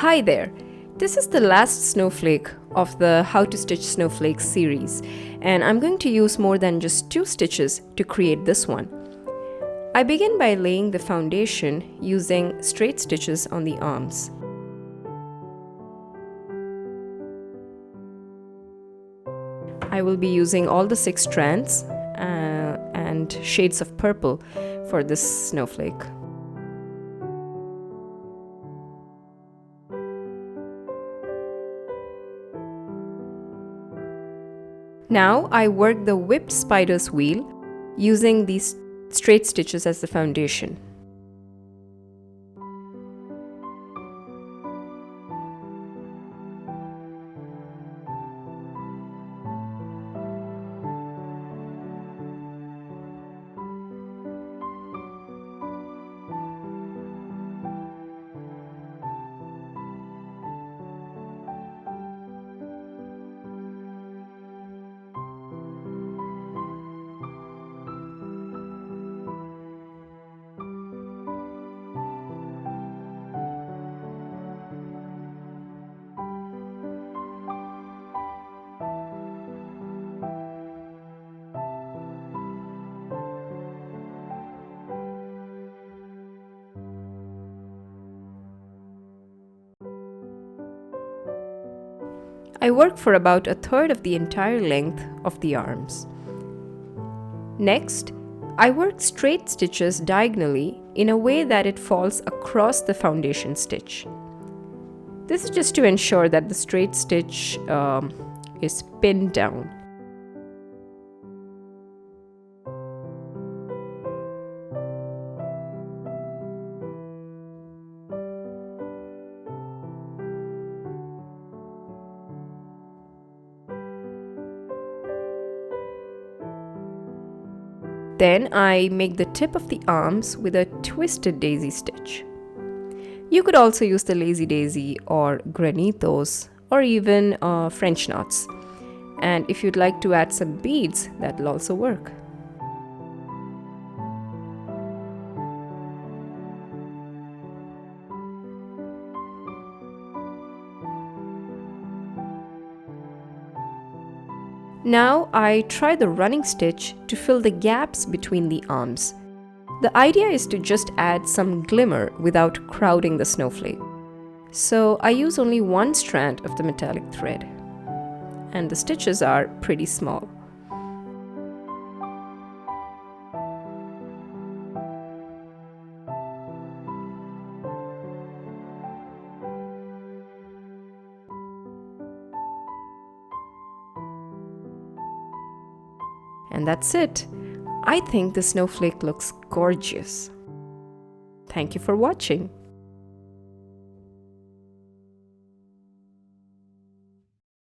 Hi there! This is the last snowflake of the How to Stitch Snowflakes series, and I'm going to use more than just 2 stitches to create this one. I begin by laying the foundation using straight stitches on the arms. I will be using all the 6 strands and shades of purple for this snowflake. Now I work the whipped spider's wheel using these straight stitches as the foundation. I work for about 1/3 of the entire length of the arms. Next, I work straight stitches diagonally in a way that it falls across the foundation stitch. This is just to ensure that the straight stitch is pinned down. Then I make the tip of the arms with a twisted daisy stitch. You could also use the lazy daisy or granitos or even French knots. And if you'd like to add some beads, that'll also work. Now I try the running stitch to fill the gaps between the arms. The idea is to just add some glimmer without crowding the snowflake. So I use only 1 strand of the metallic thread, and the stitches are pretty small. And that's it. I think the snowflake looks gorgeous. Thank you for watching.